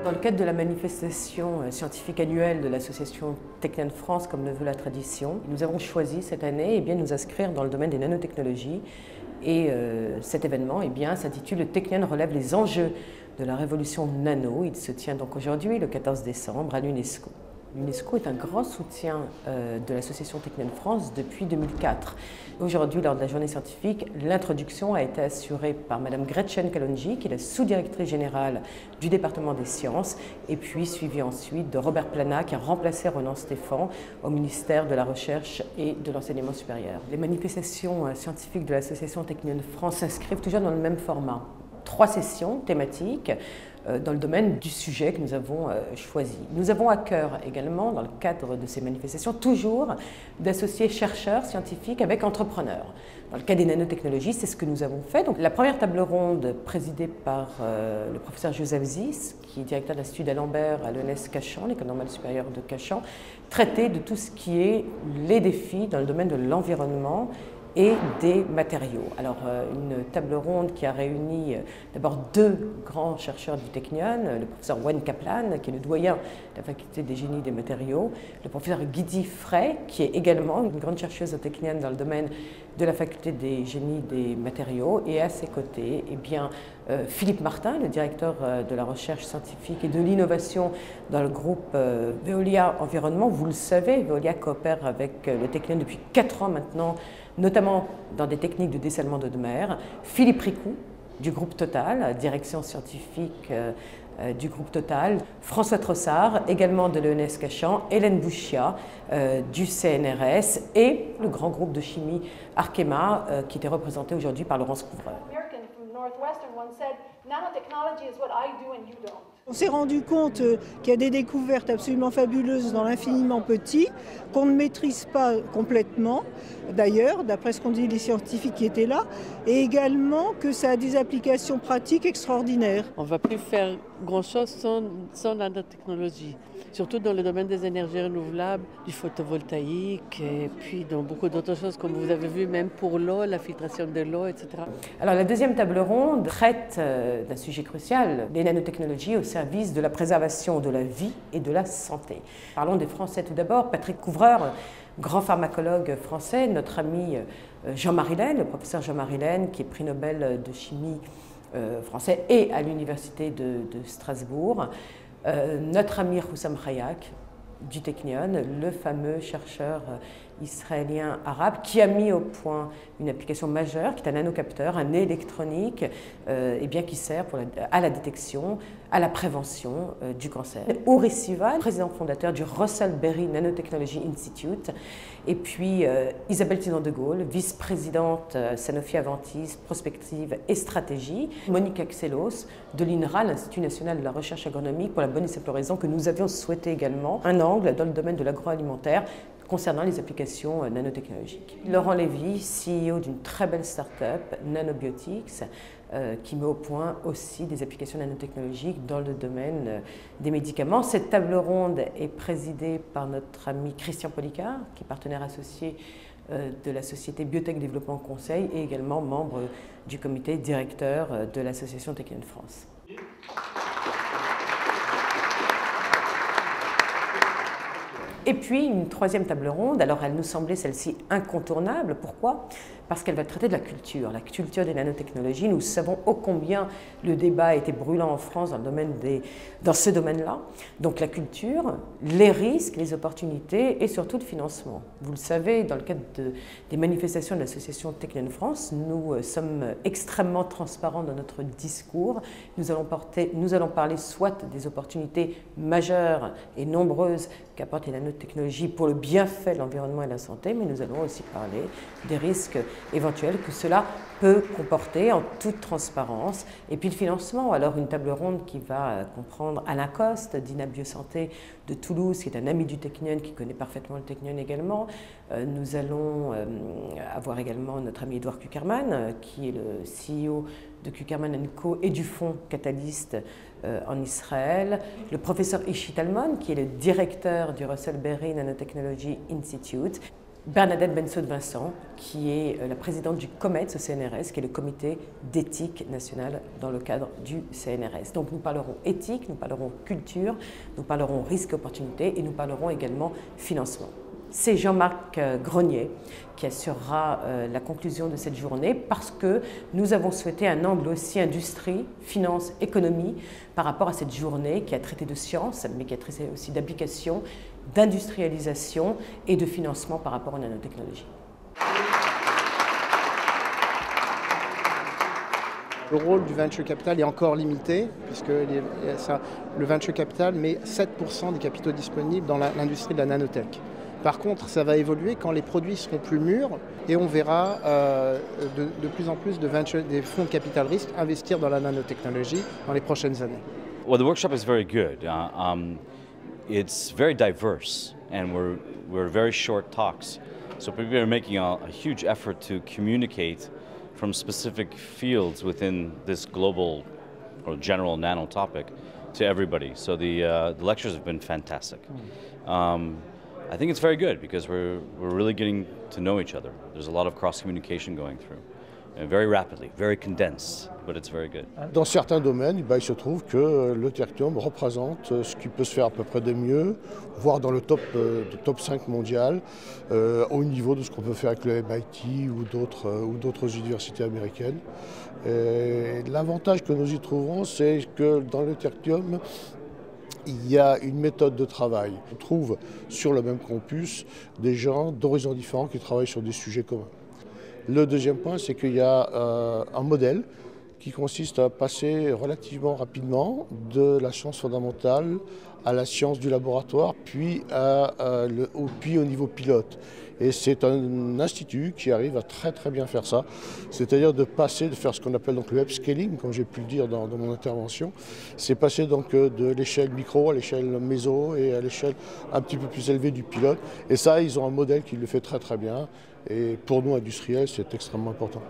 dans le cadre de la manifestation scientifique annuelle de l'association Technion France, comme le veut la tradition, nous avons choisi cette année de nous inscrire dans le domaine des nanotechnologies. Et cet événement s'intitule « Le Technion relève les enjeux de la révolution nano ». Il se tient donc aujourd'hui, le 14 décembre, à l'UNESCO. L'UNESCO est un grand soutien de l'association Technion France depuis 2004. Aujourd'hui, lors de la journée scientifique, l'introduction a été assurée par Madame Gretchen Kalonji, qui est la sous-directrice générale du département des sciences, et puis suivie ensuite de Robert Plana, qui a remplacé Ronan Stéphan au ministère de la Recherche et de l'Enseignement supérieur. Les manifestations scientifiques de l'association Technion France s'inscrivent toujours dans le même format. 3 sessions thématiques dans le domaine du sujet que nous avons choisi. Nous avons à cœur également, dans le cadre de ces manifestations, toujours d'associer chercheurs scientifiques avec entrepreneurs. Dans le cas des nanotechnologies, c'est ce que nous avons fait. Donc, la première table ronde, présidée par le professeur Joseph Zis, qui est directeur de l'Institut d'Alembert à l'ENS Cachan, l'École normale supérieure de Cachan, traitait de tout ce qui est les défis dans le domaine de l'environnement et des matériaux. Alors, une table ronde qui a réuni d'abord 2 grands chercheurs du Technion, le professeur Wen Kaplan, qui est le doyen de la faculté des génies des matériaux, le professeur Guidi Frey, qui est également une grande chercheuse au Technion dans le domaine de la faculté des génies des matériaux, et à ses côtés, Philippe Martin, le directeur de la recherche scientifique et de l'innovation dans le groupe Veolia Environnement. Vous le savez, Veolia coopère avec le Technion depuis 4 ans maintenant, notamment dans des techniques de dessalement d'eau de mer. Philippe Ricou, du groupe Total, direction scientifique du groupe Total. François Trossard, également de l'ENS Cachan. Hélène Bouchia, du CNRS. Et le grand groupe de chimie Arkema, qui était représenté aujourd'hui par Laurence Couvreur. On s'est rendu compte qu'il y a des découvertes absolument fabuleuses dans l'infiniment petit, qu'on ne maîtrise pas complètement, d'ailleurs, d'après ce qu'ont dit les scientifiques qui étaient là, et également que ça a des applications pratiques extraordinaires. On ne va plus faire grand-chose sans nanotechnologie, surtout dans le domaine des énergies renouvelables, du photovoltaïque, et puis dans beaucoup d'autres choses, comme vous avez vu, même pour l'eau, la filtration de l'eau, etc. Alors, la deuxième table ronde traite d'un sujet crucial, les nanotechnologies au service de la préservation de la vie et de la santé. Parlons des Français tout d'abord. Patrick Couvreur, grand pharmacologue français, notre ami Jean-Marie Laine, le professeur Jean-Marie Laine, qui est prix Nobel de chimie français et à l'université de Strasbourg, notre ami Roussam Khayak du Technion, le fameux chercheur israélien arabe qui a mis au point une application majeure qui est un nanocapteur, un nez électronique qui sert à la détection, à la prévention du cancer. Uri Sivan, président fondateur du Russell Berry Nanotechnology Institute, et puis Isabelle Thinon de Gaulle, vice-présidente Sanofi Aventis, prospective et stratégie. Monique Axelos de l'INRA, l'Institut national de la recherche agronomique, pour la bonne et simple raison que nous avions souhaité également un angle dans le domaine de l'agroalimentaire concernant les applications nanotechnologiques. Laurent Lévy, CEO d'une très belle start-up, Nanobiotics, qui met au point aussi des applications nanotechnologiques dans le domaine des médicaments. Cette table ronde est présidée par notre ami Christian Policard, qui est partenaire associé de la société Biotech Développement Conseil et également membre du comité directeur de l'association Technion France. Et puis une 3e table ronde, alors elle nous semblait celle-ci incontournable. Pourquoi? Parce qu'elle va traiter de la culture des nanotechnologies. Nous savons ô combien le débat a été brûlant en France dans ce domaine-là. Donc la culture, les risques, les opportunités et surtout le financement. Vous le savez, dans le cadre des manifestations de l'association Technion France, nous sommes extrêmement transparents dans notre discours. Nous allons parler soit des opportunités majeures et nombreuses qu'apportent les nanotechnologies pour le bienfait de l'environnement et de la santé, mais nous allons aussi parler des risques éventuels que cela peut comporter en toute transparence. Et puis le financement, alors une table ronde qui va comprendre Alain Coste d'INA Biosanté de Toulouse, qui est un ami du Technion, qui connaît parfaitement le Technion également. Nous allons avoir également notre ami Edouard Kuckerman, qui est le CEO de Kuckerman & Co et du fonds Catalyst en Israël. Le professeur Ishi Talmon, qui est le directeur du Russell Berry Nanotechnology Institute. Bernadette Bensaud-Vincent, qui est la présidente du COMETS au CNRS, qui est le comité d'éthique nationale dans le cadre du CNRS. Donc nous parlerons éthique, nous parlerons culture, nous parlerons risque et opportunité et nous parlerons également financement. C'est Jean-Marc Grenier qui assurera la conclusion de cette journée parce que nous avons souhaité un angle aussi industrie, finance, économie par rapport à cette journée qui a traité de science, mais qui a traité aussi d'application, d'industrialisation et de financement par rapport aux nanotechnologies. Le rôle du venture capital est encore limité, puisque le venture capital met 7% des capitaux disponibles dans l'industrie de la nanotech. Par contre, ça va évoluer quand les produits seront plus mûrs et on verra de plus en plus des fonds de capital risque investir dans la nanotechnologie dans les prochaines années. Well, the workshop is very good. It's very diverse, and we're very short talks. So people are making a huge effort to communicate from specific fields within this global or general nano topic to everybody. So the lectures have been fantastic. I think it's very good because we're really getting to know each other. There's a lot of cross-communication going through, and very rapidly, very condensed, but it's very good. Dans certains domaines, il se trouve que le Tertium représente ce qui peut se faire à peu près de mieux, voire dans le top 5 mondial, au niveau de ce qu'on peut faire avec le MIT ou d'autres universités américaines. L'avantage que nous y trouvons, c'est que dans le Tertium, il y a une méthode de travail. On trouve sur le même campus des gens d'horizons différents qui travaillent sur des sujets communs. Le deuxième point, c'est qu'il y a un modèle qui consiste à passer relativement rapidement de la science fondamentale à la science du laboratoire, puis au niveau pilote. Et c'est un institut qui arrive à très bien faire ça, c'est-à-dire de faire ce qu'on appelle donc le upscaling, comme j'ai pu le dire dans mon intervention. C'est passer donc de l'échelle micro à l'échelle méso et à l'échelle un petit peu plus élevée du pilote. Et ça, ils ont un modèle qui le fait très bien. Et pour nous, industriels, c'est extrêmement important.